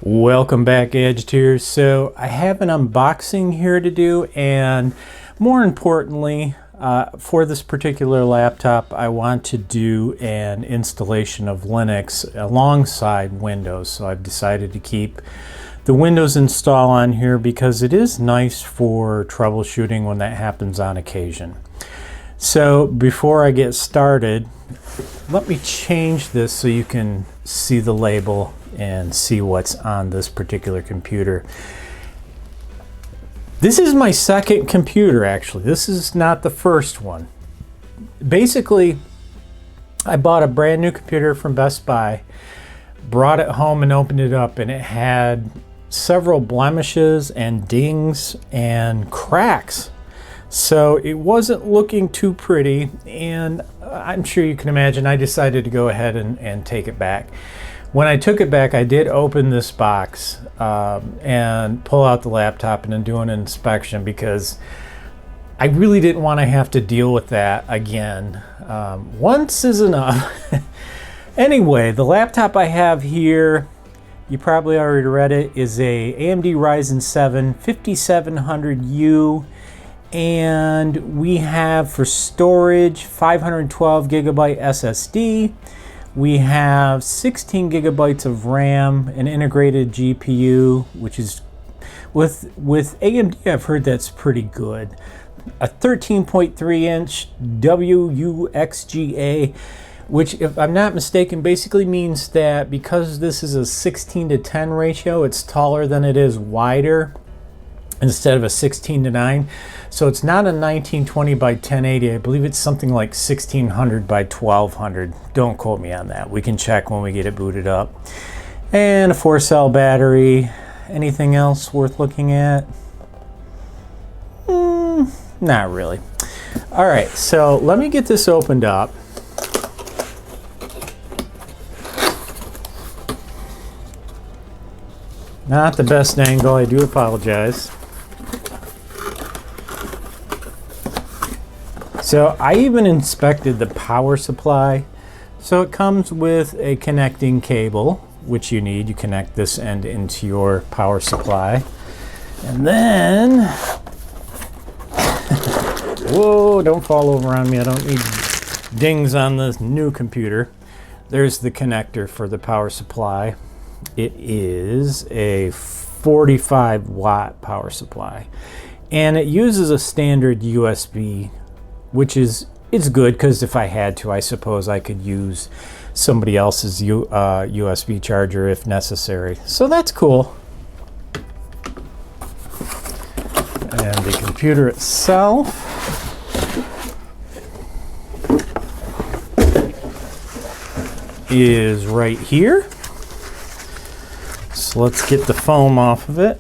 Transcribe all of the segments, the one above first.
Welcome back, Gadgeteers. So I have an unboxing here to do, and more importantly, for this particular laptop, I want to do an installation of Linux alongside Windows. So I've decided to keep the Windows install on here because it is nice for troubleshooting when that happens on occasion. So before I get started, let me change this so you can see the label and see what's on this particular computer. This is my second computer, actually. This is not the first one. Basically, I bought a brand new computer from Best Buy, brought it home and opened it up, and it had several blemishes and dings and cracks. So it wasn't looking too pretty, and I'm sure you can imagine I decided to go ahead and take it back. When I took it back, I did open this box and pull out the laptop and then do an inspection because I really didn't want to have to deal with that again. Once is enough. Anyway, the laptop I have here, you probably already read it, is a AMD Ryzen 7 5700U. And we have for storage 512 gigabyte SSD. We have 16 gigabytes of RAM, an integrated GPU, which is with AMD, I've heard that's pretty good. A 13.3 inch WUXGA, which, if I'm not mistaken, basically means that because this is a 16:10 ratio, it's taller than it is wider, instead of a 16:9. So it's not a 1920 by 1080. I believe it's something like 1600 by 1200. Don't quote me on that. We can check when we get it booted up. And a 4-cell battery. Anything else worth looking at? Not really. All right, so let me get this opened up. Not the best angle, I do apologize. So I even inspected the power supply. So it comes with a connecting cable, which you need. You connect this end into your power supply. And then, whoa, don't fall over on me. I don't need dings on this new computer. There's the connector for the power supply. It is a 45 watt power supply. And it uses a standard USB, which is good because if I had to, I suppose I could use somebody else's USB charger if necessary. So that's cool. And the computer itself is right here. So let's get the foam off of it.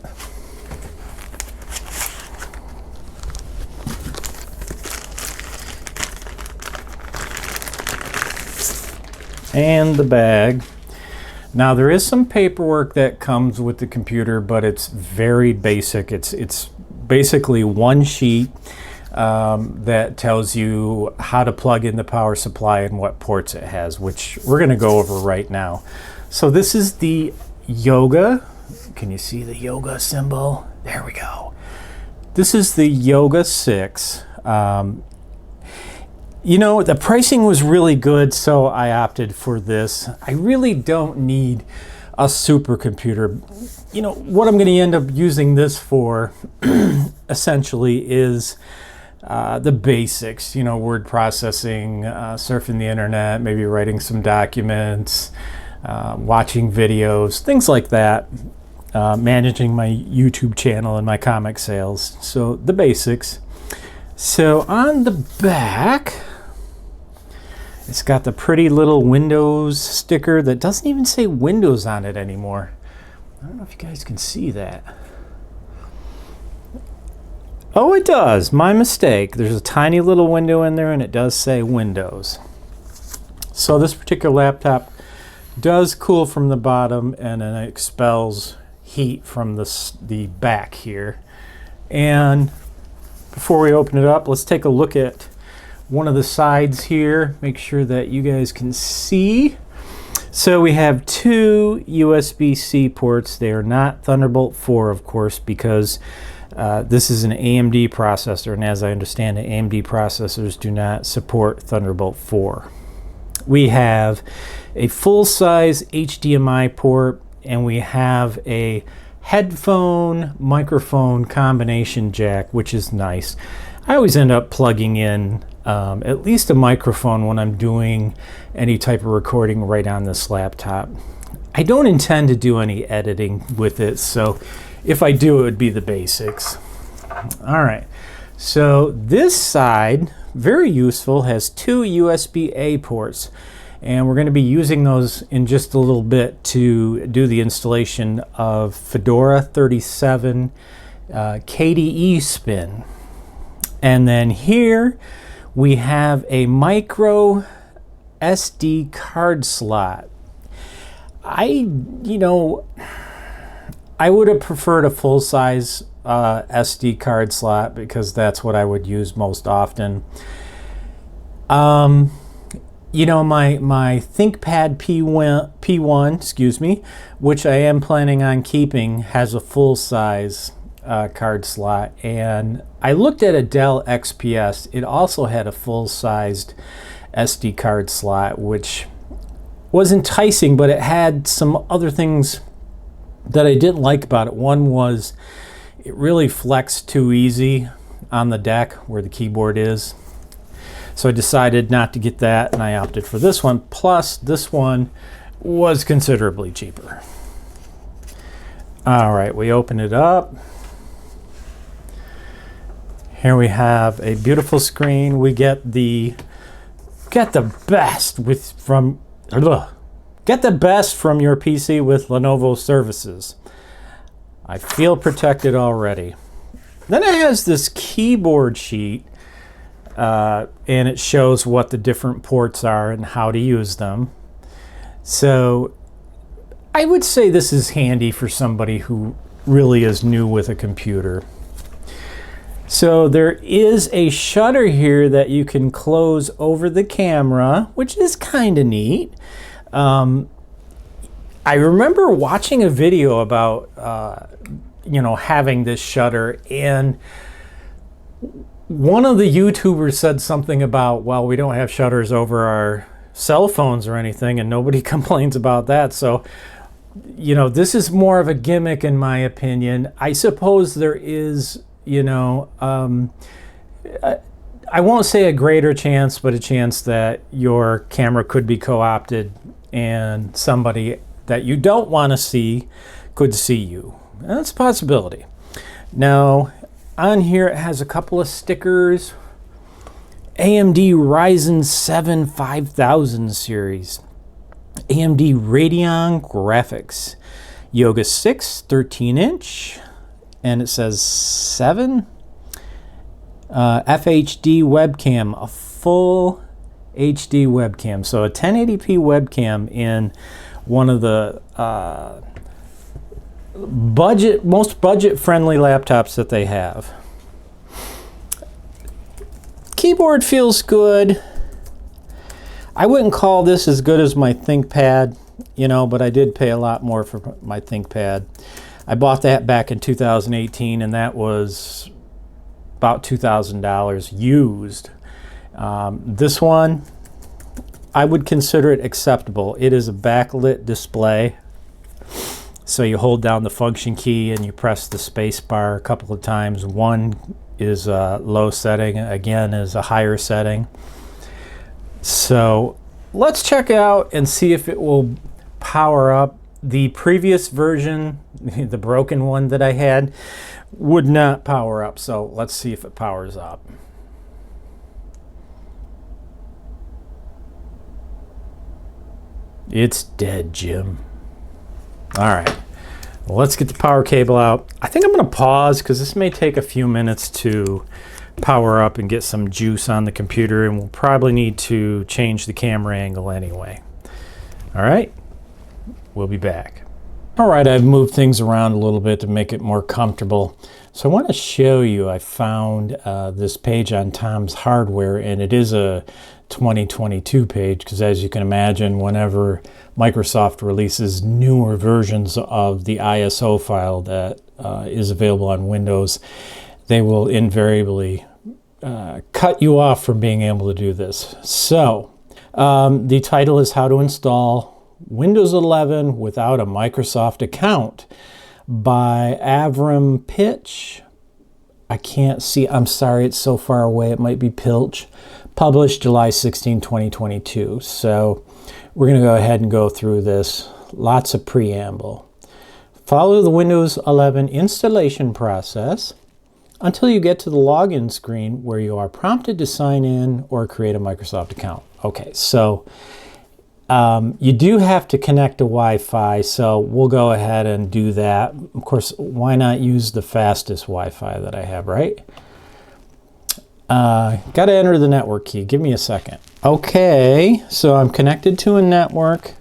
And the bag. Now there is some paperwork that comes with the computer, but it's very basic. It's basically one sheet that tells you how to plug in the power supply and what ports it has, which we're going to go over right now. So this is the Yoga. Can you see the Yoga symbol? There we go. This is the Yoga 6. You know, the pricing was really good, so I opted for this. I really don't need a supercomputer. You know, what I'm going to end up using this for, essentially, is the basics. You know, word processing, surfing the internet, maybe writing some documents, watching videos, things like that. Managing my YouTube channel and my comic sales. So, the basics. So, on the back, it's got the pretty little Windows sticker that doesn't even say Windows on it anymore. I don't know if you guys can see that. Oh, it does. My mistake. There's a tiny little window in there and it does say Windows. So this particular laptop does cool from the bottom and then it expels heat from the back here. And before we open it up, let's take a look at one of the sides here, make sure that you guys can see. So we have two USB-C ports. They are not Thunderbolt 4, of course, because this is an AMD processor, and as I understand it, AMD processors do not support Thunderbolt 4. We have a full-size HDMI port, and we have a headphone microphone combination jack, which is nice. I always end up plugging in at least a microphone when I'm doing any type of recording right on this laptop. I don't intend to do any editing with it, so if I do, it would be the basics. All right, so this side, very useful, has two USB-A ports, and we're going to be using those in just a little bit to do the installation of Fedora 37 KDE spin. And then here we have a micro SD card slot. I would have preferred a full-size SD card slot because that's what I would use most often. You know, my ThinkPad P1, excuse me, which I am planning on keeping, has a full-size card slot, and I looked at a Dell XPS. It also had a full-sized SD card slot, which was enticing, but it had some other things that I didn't like about it. One was it really flexed too easy on the deck where the keyboard is. So I decided not to get that, and I opted for this one. Plus, this one was considerably cheaper. All right, we open it up. Here we have a beautiful screen. We get the best from your PC with Lenovo services. I feel protected already. Then it has this keyboard sheet, and it shows what the different ports are and how to use them. So I would say this is handy for somebody who really is new with a computer. So there is a shutter here that you can close over the camera, which is kind of neat. I remember watching a video about having this shutter, and one of the YouTubers said something about, well, we don't have shutters over our cell phones or anything, and nobody complains about that. So, this is more of a gimmick in my opinion. I suppose there is, I won't say a greater chance, but a chance that your camera could be co-opted and somebody that you don't want to see could see you. And that's a possibility. Now, on here it has a couple of stickers. AMD Ryzen 7 5000 series. AMD Radeon graphics. Yoga 6 13-inch. And it says 7. FHD webcam. A full HD webcam. So a 1080p webcam in one of the most budget-friendly laptops that they have. Keyboard feels good. I wouldn't call this as good as my ThinkPad, but I did pay a lot more for my ThinkPad. I bought that back in 2018, and that was about $2,000 used. This one, I would consider it acceptable. It is a backlit display. So you hold down the function key and you press the space bar a couple of times. One is a low setting, again is a higher setting. So let's check it out and see if it will power up. The previous version, the broken one that I had, would not power up. So let's see if it powers up. It's dead, Jim. All right, well, let's get the power cable out. I think I'm going to pause because this may take a few minutes to power up and get some juice on the computer, and we'll probably need to change the camera angle anyway. All right, we'll be back. All right, I've moved things around a little bit to make it more comfortable. So I want to show you, I found this page on Tom's Hardware, and it is a 2022 page because, as you can imagine, whenever Microsoft releases newer versions of the ISO file that is available on Windows, they will invariably cut you off from being able to do this. So the title is How to Install Windows 11 Without a Microsoft Account by Avram Pitch. I can't see, I'm sorry, it's so far away, it might be Pilch. Published July 16, 2022. So we're going to go ahead and go through this. Lots of preamble. Follow the Windows 11 installation process until you get to the login screen where you are prompted to sign in or create a Microsoft account. Okay, so you do have to connect to Wi-Fi, so we'll go ahead and do that. Of course, why not use the fastest Wi-Fi that I have, right? Got to enter the network key. Give me a second. Okay, so I'm connected to a network.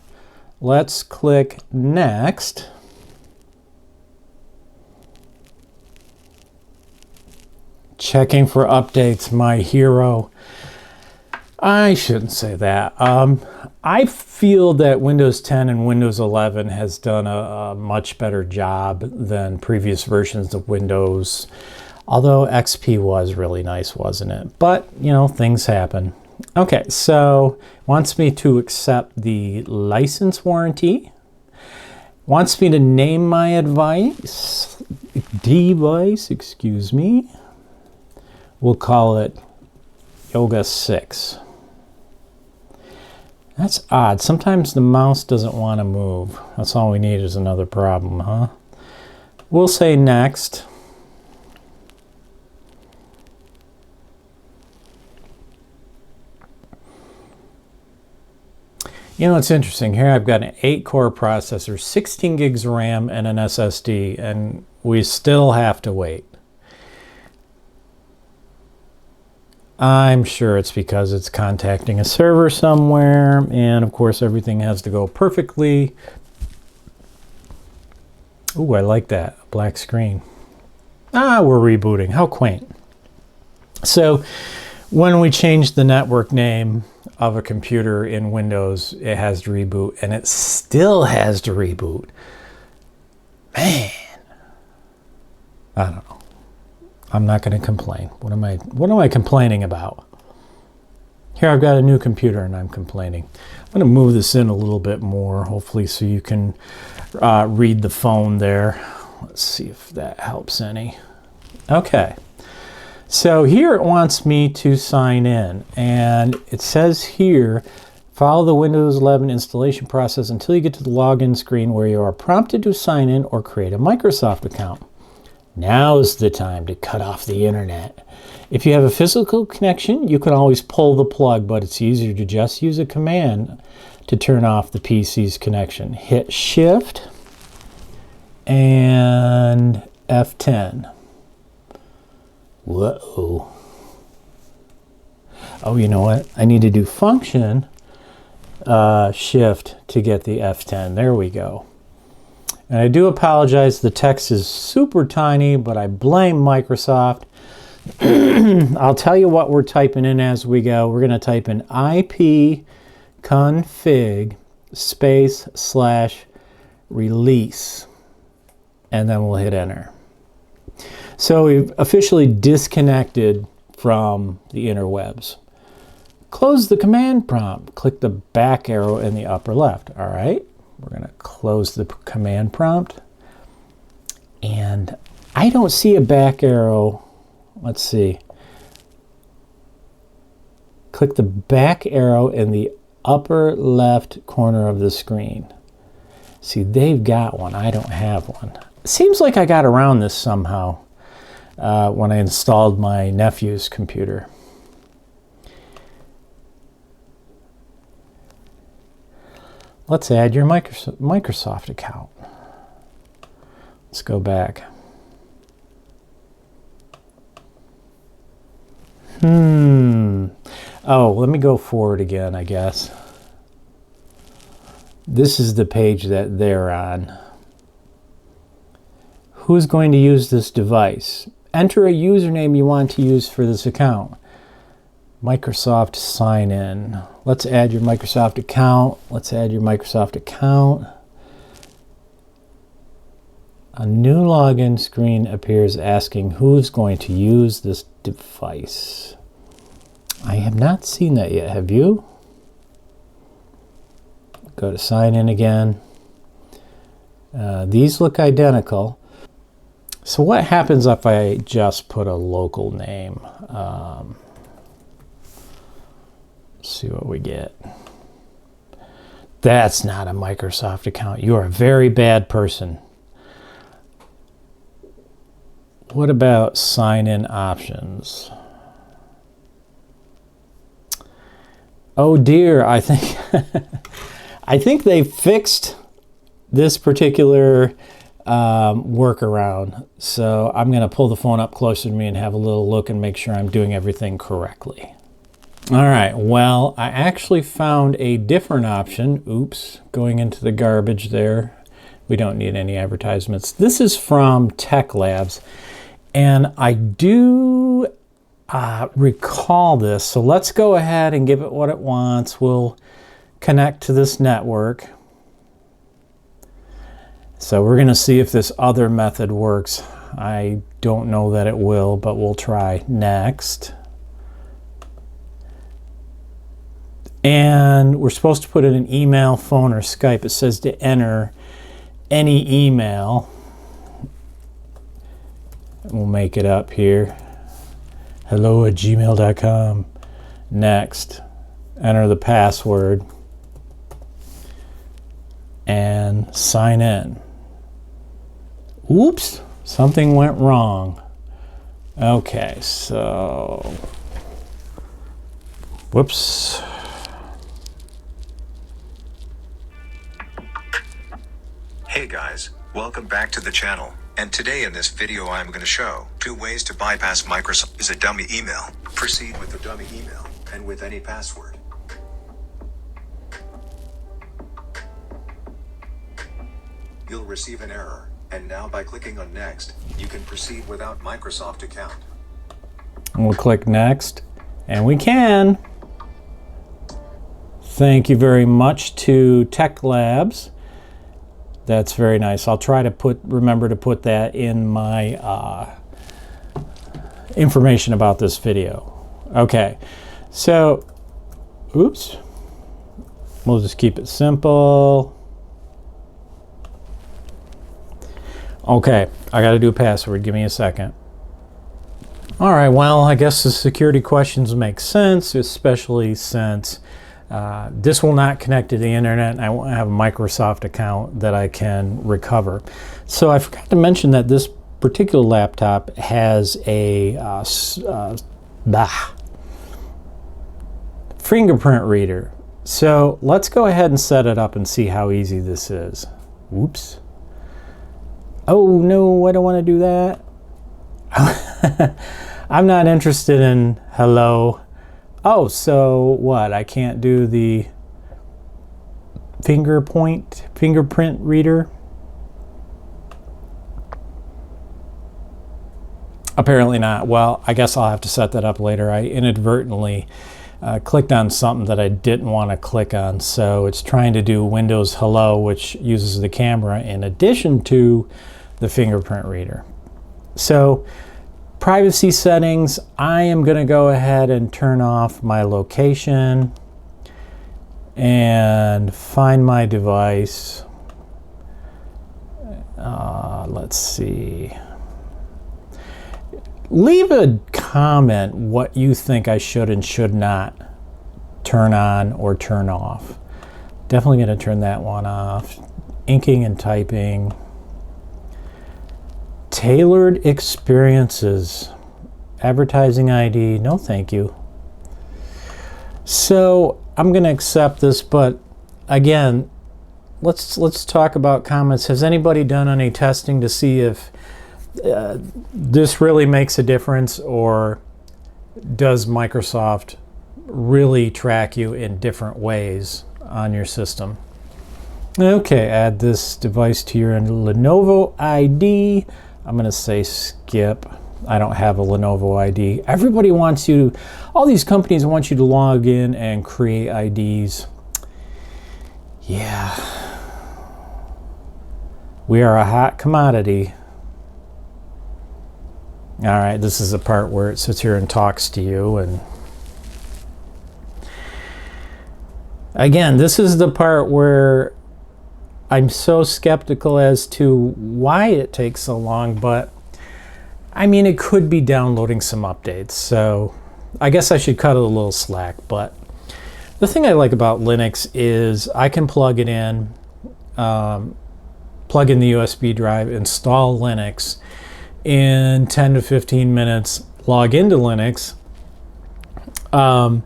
Let's click Next. Checking for updates, my hero. I shouldn't say that. I feel that Windows 10 and Windows 11 has done a much better job than previous versions of Windows. Although XP was really nice, wasn't it? But, you know, things happen. Okay, so wants me to accept the license warranty. Wants me to name my device, excuse me. We'll call it Yoga 6. That's odd. Sometimes the mouse doesn't want to move. That's all we need is another problem, huh? We'll say next. You know, it's interesting. Here I've got an 8-core processor, 16 gigs of RAM, and an SSD, and we still have to wait. I'm sure it's because it's contacting a server somewhere, and of course everything has to go perfectly. Ooh, I like that. Black screen. Ah, we're rebooting. How quaint. So when we change the network name of a computer in Windows, it has to reboot, and it still has to reboot. Man, I don't know. I'm not going to complain. What am I complaining about? Here I've got a new computer and I'm complaining. I'm going to move this in a little bit more, hopefully, so you can read the phone there. Let's see if that helps any. Okay. So here it wants me to sign in, and it says here, follow the Windows 11 installation process until you get to the login screen where you are prompted to sign in or create a Microsoft account. Now's the time to cut off the internet. If you have a physical connection, you can always pull the plug, but it's easier to just use a command to turn off the PC's connection. Hit Shift and F10. Whoa. Oh, you know what? I need to do Function Shift to get the F10. There we go. And I do apologize, the text is super tiny, but I blame Microsoft. I'll tell you what we're typing in as we go. We're going to type in ipconfig /release, and then we'll hit enter. So we've officially disconnected from the interwebs. Close the command prompt. Click the back arrow in the upper left. All right. We're going to close the command prompt. And I don't see a back arrow. Let's see. Click the back arrow in the upper left corner of the screen. See, they've got one. I don't have one. It seems like I got around this somehow when I installed my nephew's computer. Let's add your Microsoft account. Let's go back. Oh, let me go forward again, I guess. This is the page that they're on. Who's going to use this device? Enter a username you want to use for this account. Microsoft sign in. Let's add your Microsoft account. Let's add your Microsoft account. A new login screen appears asking who's going to use this device. I have not seen that yet. Have you? Go to sign in again. These look identical. So what happens if I just put a local name? Let's see what we get. That's not a Microsoft account. You are a very bad person. What about sign-in options? Oh dear, I think I think they fixed this particular workaround. So I'm going to pull the phone up closer to me and have a little look and make sure I'm doing everything correctly. All right, well, I actually found a different option. Oops, going into the garbage there. We don't need any advertisements. This is from Tech Labs, and I do recall this. So let's go ahead and give it what it wants. We'll connect to this network. So we're going to see if this other method works. I don't know that it will, but we'll try. Next. And we're supposed to put in an email, phone, or Skype. It says to enter any email. We'll make it up here. hello@gmail.com. Next. Enter the password. And sign in. Oops, something went wrong. Okay, so, whoops. Hey guys, welcome back to the channel, and today in this video I'm going to show 2 ways to bypass Microsoft is a dummy email. Proceed with the dummy email, and with any password. You'll receive an error, and now by clicking on next, you can proceed without Microsoft account. And we'll click next, and we can. Thank you very much to Tech Labs. That's very nice. I'll try to remember to put that in my information about this video. Okay, so, oops. We'll just keep it simple. Okay, I got to do a password. Give me a second. All right, well, I guess the security questions make sense, especially since this will not connect to the internet, and I won't have a Microsoft account that I can recover. So I forgot to mention that this particular laptop has a fingerprint reader. So let's go ahead and set it up and see how easy this is. Whoops. Oh no, I don't want to do that. I'm not interested in hello. Oh, so what? I can't do the fingerprint reader? Apparently not. Well, I guess I'll have to set that up later. I inadvertently clicked on something that I didn't want to click on. So it's trying to do Windows Hello, which uses the camera in addition to the fingerprint reader. So privacy settings, I am going to go ahead and turn off my location and find my device. Let's see. Leave a comment what you think I should and should not turn on or turn off. Definitely going to turn that one off. Inking and typing. Tailored experiences. Advertising ID. No, thank you. So I'm going to accept this, but again, let's talk about comments. Has anybody done any testing to see if this really makes a difference, or does Microsoft really track you in different ways on your system? Okay, add this device to your Lenovo ID. I'm going to say skip. I don't have a Lenovo ID. Everybody wants you, all these companies want you to log in and create IDs. Yeah. We are a hot commodity. All right, this is the part where it sits here and talks to you. And again, this is the part where I'm so skeptical as to why it takes so long, but I mean, it could be downloading some updates, so I guess I should cut it a little slack. But the thing I like about Linux is I can plug it in, plug in the USB drive, install Linux in 10 to 15 minutes, log into Linux, run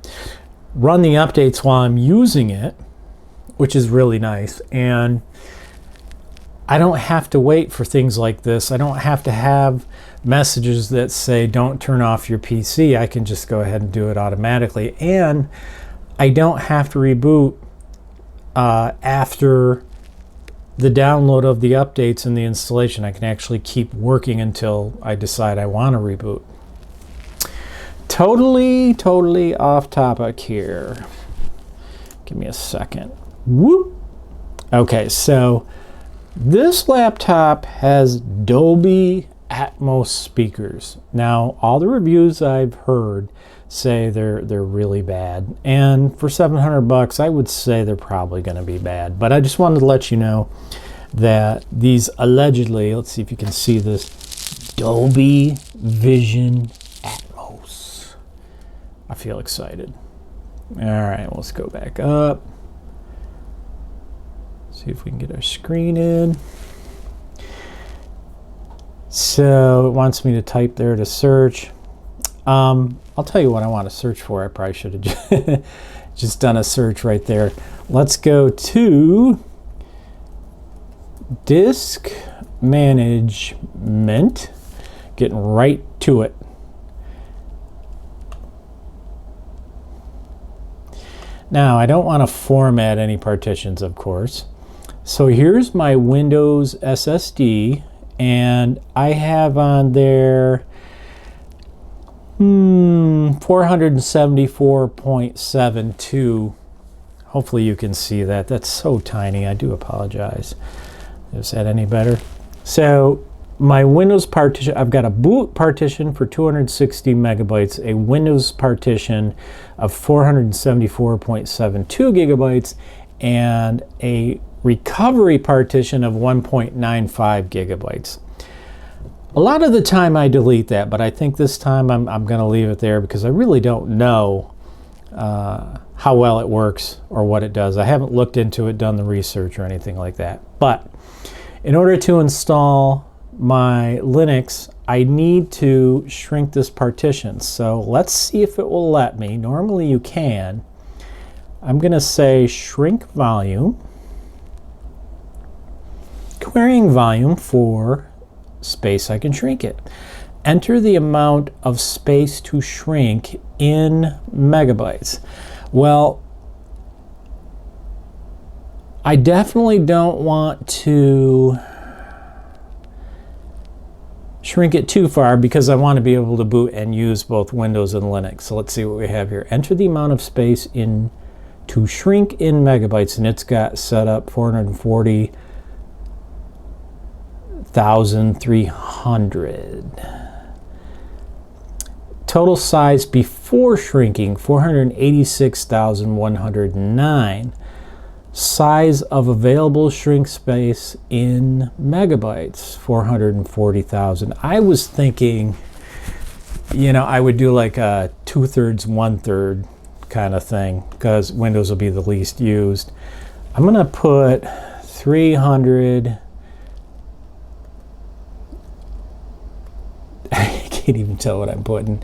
the updates while I'm using it, which is really nice. And I don't have to wait for things like this. I don't have to have messages that say don't turn off your PC. I can just go ahead and do it automatically. And I don't have to reboot after the download of the updates and the installation. I can actually keep working until I decide I want to reboot. Totally off topic here. Give me a second. Whoop. Okay, so this laptop has Dolby Atmos speakers. Now, all the reviews I've heard say they're really bad, and for $700 I would say they're probably going to be bad. But I just wanted to let you know that these allegedly, let's see if you can see this, Dolby Vision Atmos. I feel excited. All right, let's go back up. See if we can get our screen in. So it wants me to type there to search. I'll tell you what I want to search for. I probably should have just done a search right there. Let's go to disk management. Getting right to it. Now, I don't want to format any partitions, of course. So here's my Windows SSD, and I have on there 474.72. Hopefully you can see that. That's so tiny. I do apologize. Is that any better? So my Windows partition, I've got a boot partition for 260 megabytes, a Windows partition of 474.72 gigabytes, and a recovery partition of 1.95 gigabytes. A lot of the time I delete that, but I think this time I'm going to leave it there because I really don't know how well it works or what it does. I haven't looked into it, done the research or anything like that. But in order to install my Linux, I need to shrink this partition. So let's see if it will let me. Normally you can. I'm going to say shrink volume, querying volume for space I can shrink it. Enter the amount of space to shrink in megabytes. Well, I definitely don't want to shrink it too far because I want to be able to boot and use both Windows and Linux. So let's see what we have here. Enter the amount of space in to shrink in megabytes, and it's got set up 440,300. Total size before shrinking 486,109. Size of available shrink space in megabytes 440,000. I was thinking, you know, I would do like a 2/3, 1/3 kind of thing because Windows will be the least used. I'm going to put 300. I can't even tell what I'm putting.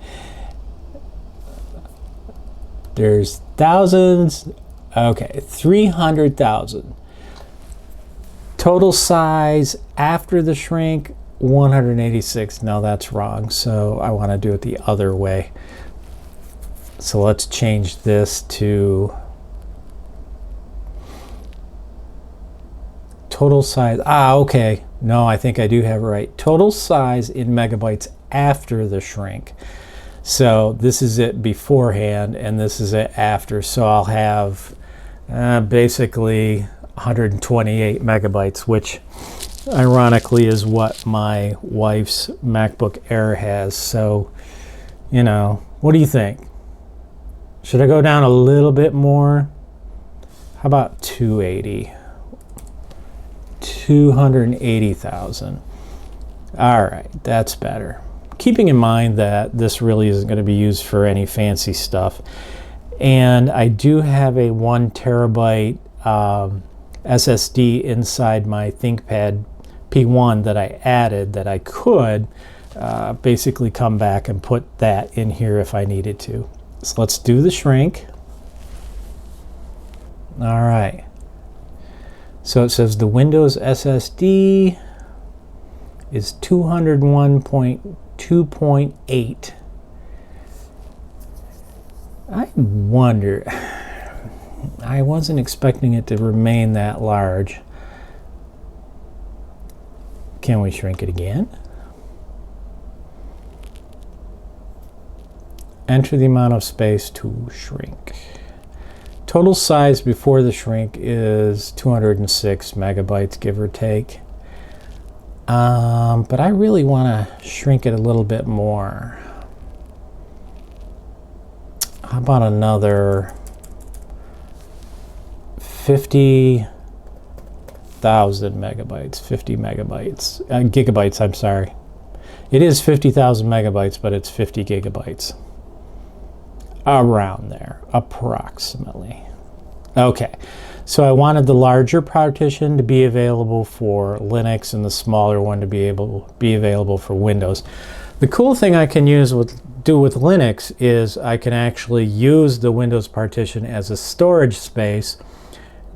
There's thousands. Okay, 300,000. Total size after the shrink, 186. No, that's wrong. So I want to do it the other way. So let's change this to total size. Okay. No, I think I do have it right. Total size in megabytes after the shrink. So this is it beforehand and this is it after. So I'll have basically 128 megabytes, which ironically is what my wife's MacBook Air has. So, you know, what do you think? Should I go down a little bit more? How about 280? 280,000. All right, that's better. Keeping in mind that this really isn't going to be used for any fancy stuff. And I do have a 1 terabyte SSD inside my ThinkPad P1 that I added that I could basically come back and put that in here if I needed to. So let's do the shrink. All right. So it says the Windows SSD is 201.2.8. I wonder, I wasn't expecting it to remain that large. Can we shrink it again? Enter the amount of space to shrink. Total size before the shrink is 206 megabytes, give or take. But I really want to shrink it a little bit more. How about another 50,000 megabytes, 50 megabytes, gigabytes, I'm sorry. It is 50,000 megabytes, but it's 50 gigabytes. Around there, approximately. Okay, so I wanted the larger partition to be available for Linux and the smaller one to be available for Windows. The cool thing I can do with Linux is I can actually use the Windows partition as a storage space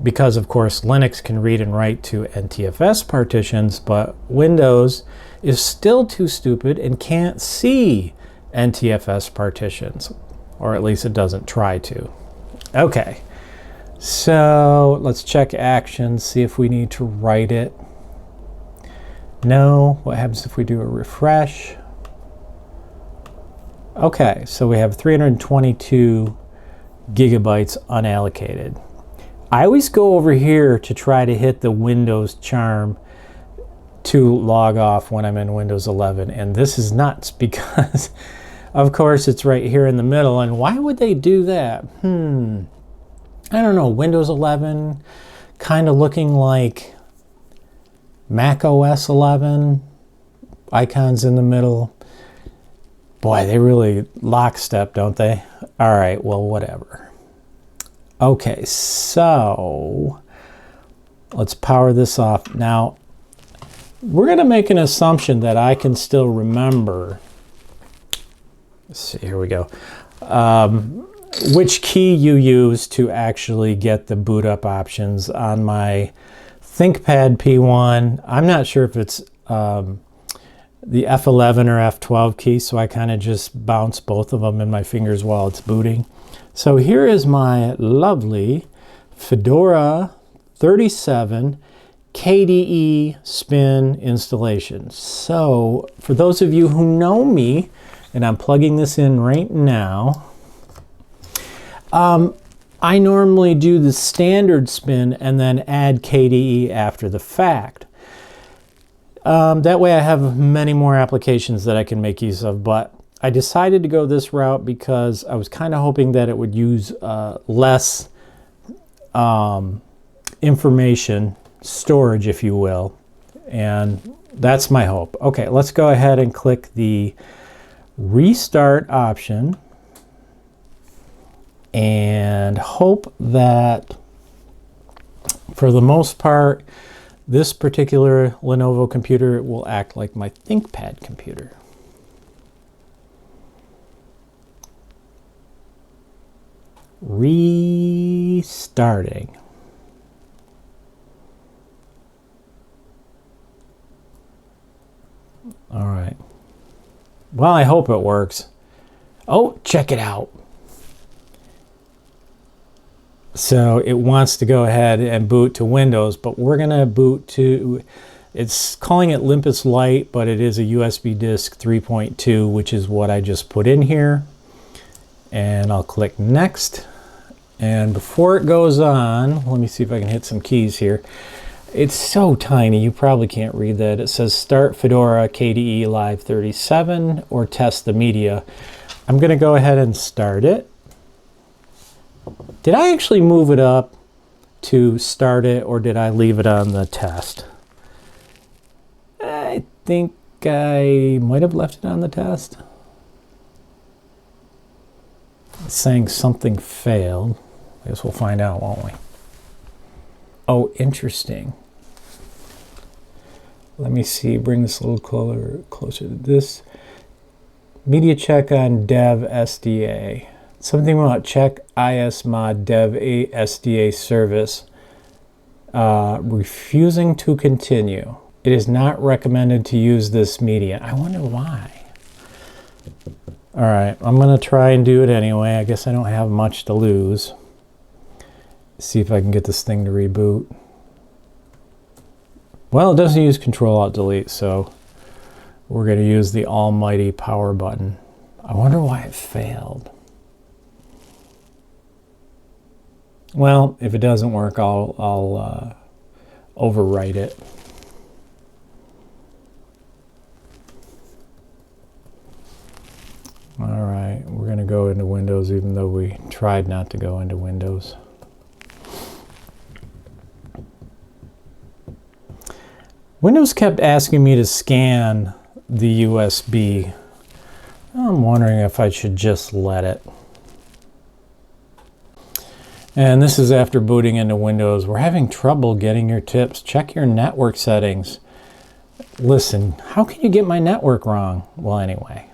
because, of course, Linux can read and write to NTFS partitions, but Windows is still too stupid and can't see NTFS partitions. Or at least it doesn't try to. Okay, so let's check actions, see if we need to write it. No. What happens if we do a refresh? Okay, so we have 322 gigabytes unallocated. I always go over here to try to hit the Windows charm to log off when I'm in Windows 11, and this is nuts because of course, it's right here in the middle, and why would they do that? I don't know, Windows 11 kind of looking like Mac OS 11, icons in the middle. Boy, they really lockstep, don't they? All right, well, whatever. Okay, so let's power this off. Now, we're going to make an assumption that I can still remember. Let's see, here we go. Which key you use to actually get the boot up options on my ThinkPad P1. I'm not sure if it's the F11 or F12 key, so I kind of just bounce both of them in my fingers while it's booting. So here is my lovely Fedora 37 KDE spin installation. So for those of you who know me, and I'm plugging this in right now, I normally do the standard spin and then add KDE after the fact. That way I have many more applications that I can make use of, but I decided to go this route because I was kind of hoping that it would use less information storage, if you will, and that's my hope. Okay, let's go ahead and click the restart option and hope that for the most part this particular Lenovo computer will act like my ThinkPad computer. Restarting. All right. Well, I hope it works. Oh, check it out. So it wants to go ahead and boot to Windows, but we're going to boot to It's calling it Limpus Lite, but it is a USB disk 3.2, which is what I just put in here. And I'll click next. And before it goes on, let me see if I can hit some keys here. It's so tiny, you probably can't read that. It says start Fedora KDE Live 37 or test the media. I'm going to go ahead and start it. Did I actually move it up to start it, or did I leave it on the test? I think I might have left it on the test. It's saying something failed. I guess we'll find out, won't we? Oh, interesting. Let me see, bring this a little closer to this. Media check on dev SDA. Something about check ismod dev SDA service. Refusing to continue. It is not recommended to use this media. I wonder why. All right, I'm gonna try and do it anyway. I guess I don't have much to lose. See if I can get this thing to reboot. Well, it doesn't use Control-Alt-Delete, so we're gonna use the almighty power button. I wonder why it failed. Well, if it doesn't work, I'll overwrite it. All right, we're going to go into Windows, even though we tried not to go into Windows. Windows kept asking me to scan the USB. I'm wondering if I should just let it. And this is after booting into Windows. We're having trouble getting your tips. Check your network settings. Listen, how can you get my network wrong? Well, anyway.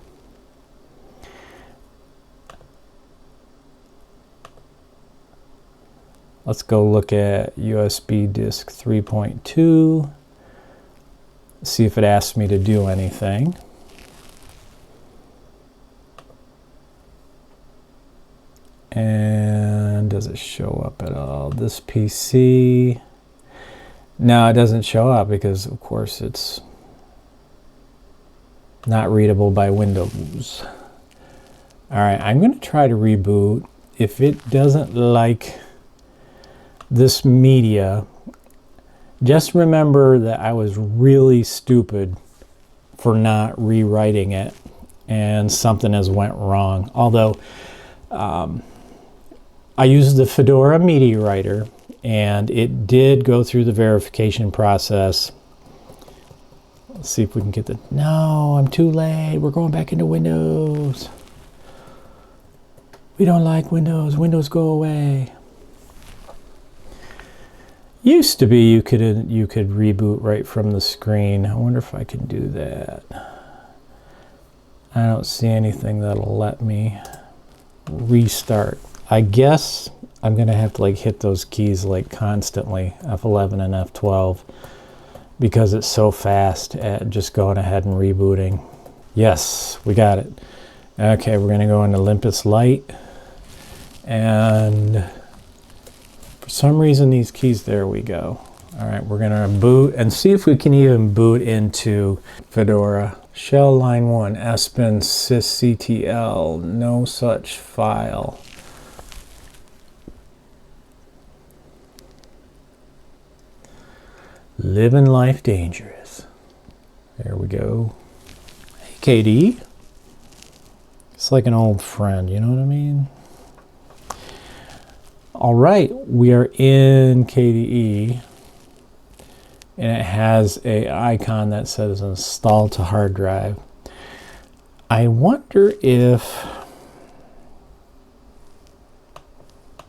Let's go look at USB disk 3.2. See if it asks me to do anything. And does it show up at all? This PC. No, it doesn't show up because, of course, it's not readable by Windows. All right, I'm going to try to reboot. If it doesn't like this media, just remember that I was really stupid for not rewriting it, and something has went wrong. Although I used the Fedora media writer, and it did go through the verification process. Let's see if we can get the... No, I'm too late. We're going back into Windows. We don't like Windows. Windows, go away. Used to be you could reboot right from the screen. I wonder if I can do that. I don't see anything that'll let me restart. I guess I'm gonna have to like hit those keys like constantly, F11 and F12, because it's so fast at just going ahead and rebooting. Yes, we got it. Okay, we're gonna go into Limpus Lite, and for some reason these keys, there we go. All right, we're gonna boot and see if we can even boot into Fedora. Shell line 1, sbin sysctl, no such file. Living life dangerous. There we go. Hey, KDE. It's like an old friend, you know what I mean? All right, we are in KDE, and it has an icon that says install to hard drive. I wonder if,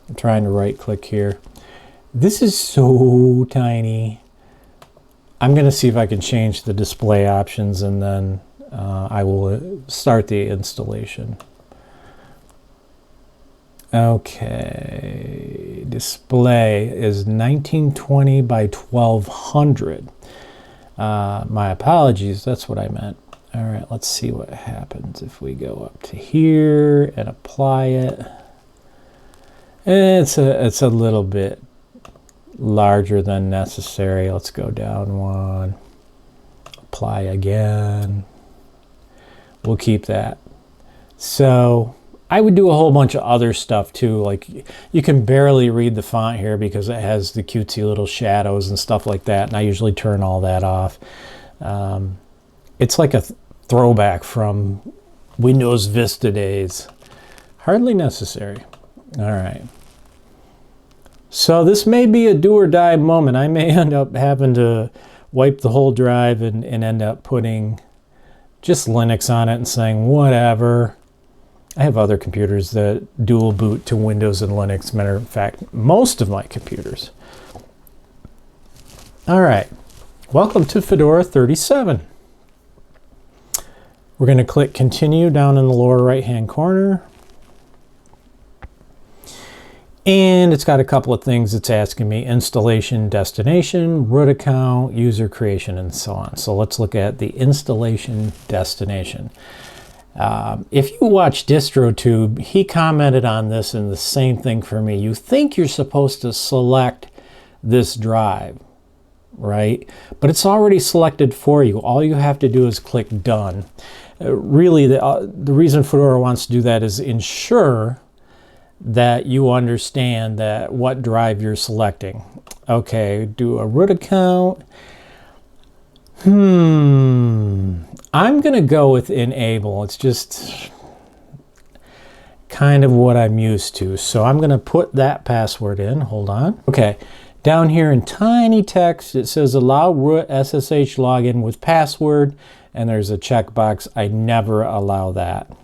I'm trying to right click here. This is so tiny. I'm going to see if I can change the display options, and then I will start the installation. Okay, display is 1920 by 1200. My apologies, that's what I meant. All right, let's see what happens if we go up to here and apply it. It's a little bit larger than necessary. Let's go down one. apply again. We'll keep that. So I would do a whole bunch of other stuff too. Like you can barely read the font here because it has the cutesy little shadows and stuff like that. And I usually turn all that off. It's like a throwback from Windows Vista days. Hardly necessary. All right. So this may be a do or die moment. I may end up having to wipe the whole drive and end up putting just Linux on it and saying whatever. I have other computers that dual boot to Windows and Linux. Matter of fact, most of my computers. All right. Welcome to Fedora 37. We're going to click continue down in the lower right hand corner. And it's got a couple of things it's asking me: installation destination, root account, user creation, and so on. So let's look at the installation destination. If you watch DistroTube, he commented on this and the same thing for me. You think you're supposed to select this drive, right? But it's already selected for you. All you have to do is click done. Really, the reason Fedora wants to do that is ensure that you understand that what drive you're selecting. Okay, do a root account. I'm going to go with enable. It's just kind of what I'm used to. So I'm going to put that password in. Hold on. Okay, down here in tiny text, it says allow root SSH login with password, and there's a checkbox. I never allow that.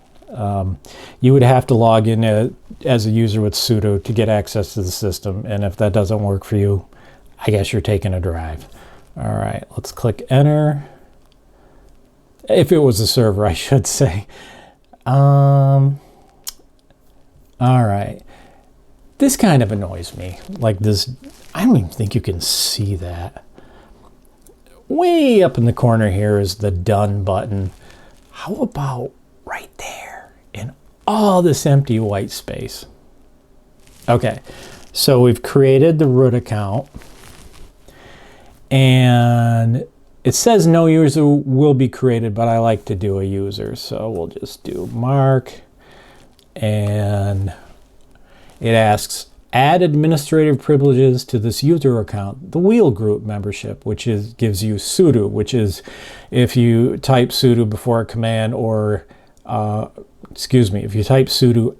You would have to log in as a user with sudo to get access to the system, and if that doesn't work for you, I guess you're taking a drive. All right, let's click enter. If it was a server, I should say. All right, this kind of annoys me. Like this, I don't even think you can see that. Way up in the corner here is the done button. How about right there in all this empty white space? Okay, so we've created the root account, and it says no user will be created, but I like to do a user, so we'll just do Mark, and it asks add administrative privileges to this user account, the wheel group membership, which gives you sudo, which is if you type sudo before a command, or excuse me, if you type sudo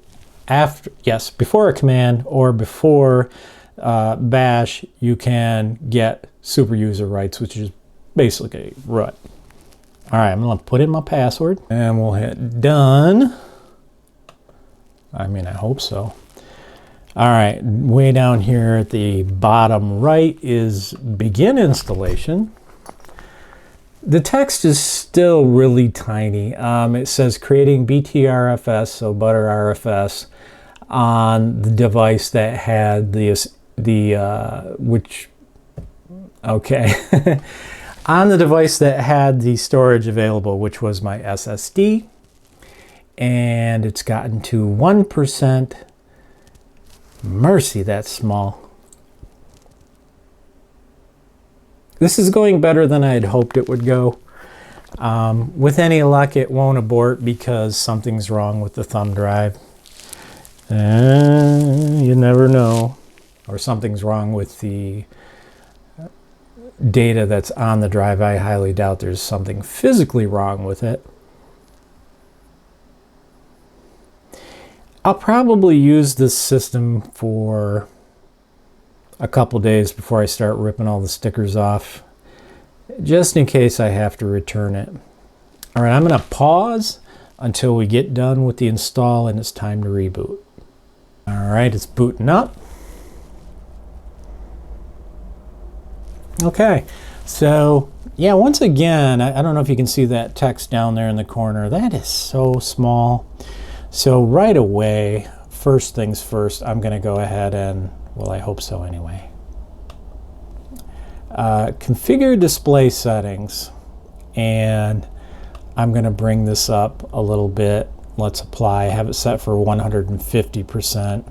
before a command or before bash, you can get super user rights, which is basically root. All right, I'm going to put in my password and we'll hit done. I mean, I hope so. All right, way down here at the bottom right is begin installation. The text is still really tiny. It says creating BTRFS, so Butter RFS, on the device that had on the device that had the storage available, which was my SSD, and it's gotten to 1%. Mercy, that's small. This is going better than I had hoped it would go. With any luck, it won't abort because something's wrong with the thumb drive. You never know. Or something's wrong with the data that's on the drive. I highly doubt there's something physically wrong with it. I'll probably use this system for a couple days before I start ripping all the stickers off, just in case I have to return it. All right, I'm going to pause until we get done with the install and it's time to reboot. All right, it's booting up. Okay, so yeah, once again, I don't know if you can see that text down there in the corner. That is so small. So right away, first things first, I'm going to go ahead and, well, I hope so anyway. Configure display settings, and I'm going to bring this up a little bit. Let's apply. Have it set for 150%.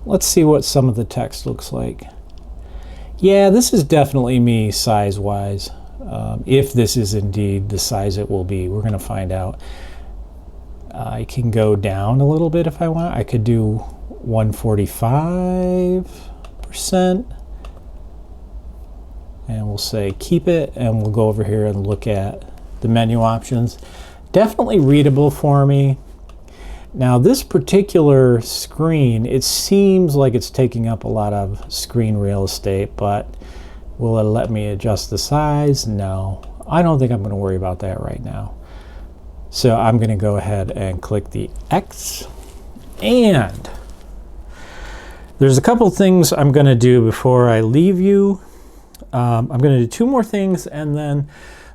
Let's see what some of the text looks like. Yeah, this is definitely me size-wise. If this is indeed the size it will be, we're going to find out. I can go down a little bit if I want. I could do 145%. And we'll say keep it, and we'll go over here and look at the menu options. Definitely readable for me. Now this particular screen, it seems like it's taking up a lot of screen real estate, but will it let me adjust the size? No, I don't think I'm going to worry about that right now. So I'm going to go ahead and click the X. And there's a couple things I'm going to do before I leave you. I'm going to do two more things, and then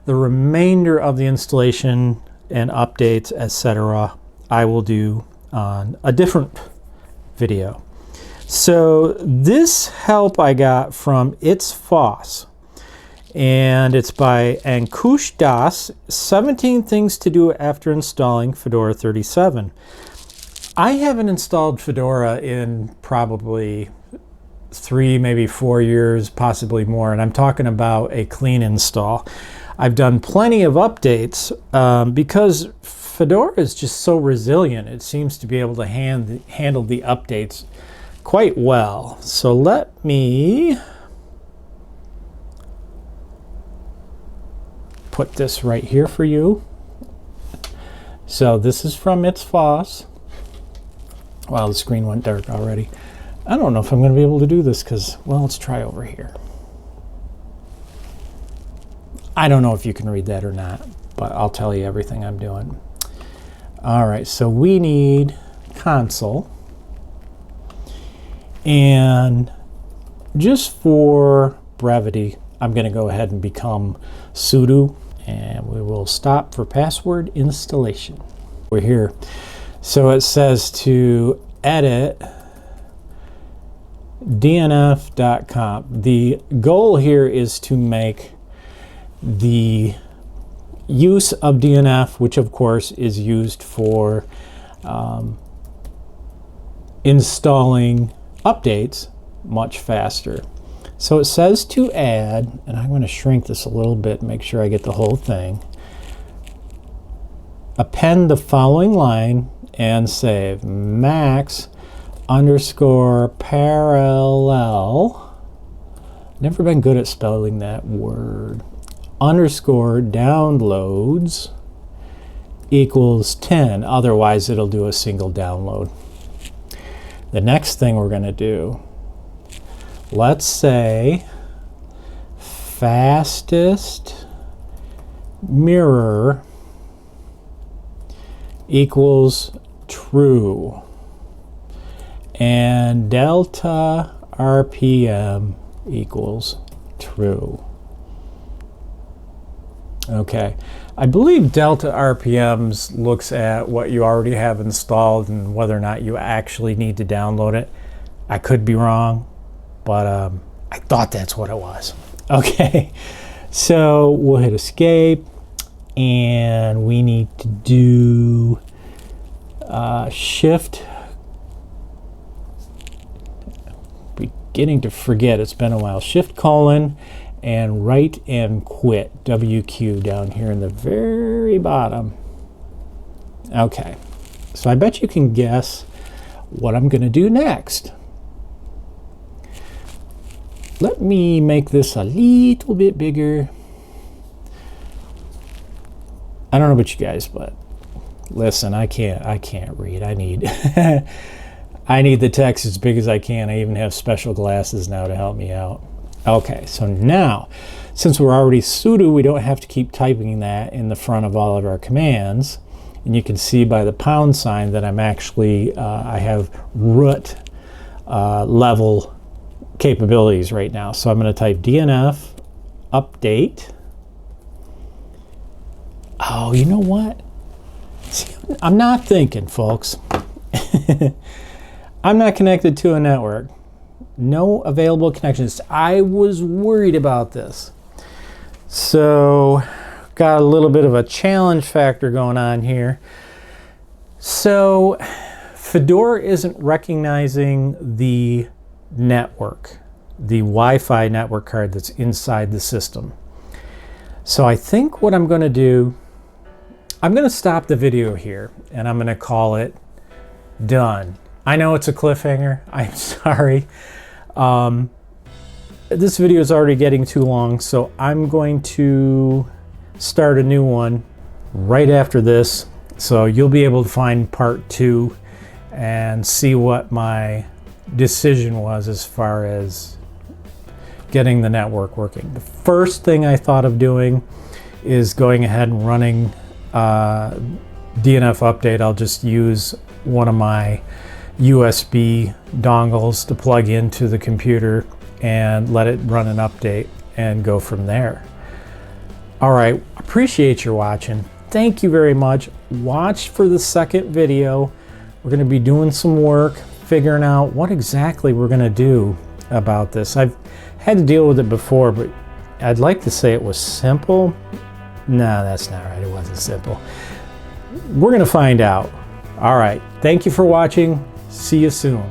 the remainder of the installation and updates, etc., I will do on a different video. So this help I got from It's Foss, and it's by Ankush Das, 17 Things to Do After Installing Fedora 37. I haven't installed Fedora in probably 3, maybe 4 years, possibly more, and I'm talking about a clean install. I've done plenty of updates because Fedora is just so resilient. It seems to be able to handle the updates quite well. So let me put this right here for you. So this is from It's Foss. Wow, the screen went dark already. I don't know if I'm going to be able to do this because, well, let's try over here. I don't know if you can read that or not, but I'll tell you everything I'm doing. All right, so we need console. And just for brevity, I'm going to go ahead and become sudo, and we will stop for password installation. We're here. So it says to edit dnf.conf. The goal here is to make the use of DNF, which of course is used for installing updates, much faster. So it says to add, and I'm going to shrink this a little bit, make sure I get the whole thing. Append the following line and save max underscore parallel. Never been good at spelling that word. Underscore downloads equals 10. Otherwise, it'll do a single download. The next thing we're going to do, let's say fastest mirror equals true, and delta RPM equals true. Okay, I believe delta RPMs looks at what you already have installed and whether or not you actually need to download it. I could be wrong, but I thought that's what it was. Okay, so we'll hit escape, and we need to do shift. Beginning to forget, it's been a while. Shift colon and write and quit, WQ, down here in the very bottom. Okay, so I bet you can guess what I'm going to do next. Let me make this a little bit bigger. I don't know about you guys, but listen, I can't read. I need I need the text as big as I can. I even have special glasses now to help me out. Okay, so now, since we're already sudo, we don't have to keep typing that in the front of all of our commands. And you can see by the pound sign that I'm actually, I have root level capabilities right now. So I'm going to type DNF update. Oh, you know what? See, I'm not thinking, folks. I'm not connected to a network. No available connections. I was worried about this. So, got a little bit of a challenge factor going on here. So, Fedora isn't recognizing the network. the Wi-Fi network card that's inside the system. So I think what I'm going to do, I'm going to stop the video here and I'm going to call it done. I know it's a cliffhanger. I'm sorry. This video is already getting too long, so I'm going to start a new one right after this. So you'll be able to find part 2 and see what my decision was as far as getting the network working. The first thing I thought of doing is going ahead and running DNF update. I'll just use one of my USB dongles to plug into the computer and let it run an update and go from there. All right, appreciate your watching. Thank you very much. Watch for the second video. We're going to be doing some work figuring out what exactly we're going to do about this. I've had to deal with it before, but I'd like to say it was simple. No, that's not right. It wasn't simple. We're going to find out. All right. Thank you for watching. See you soon.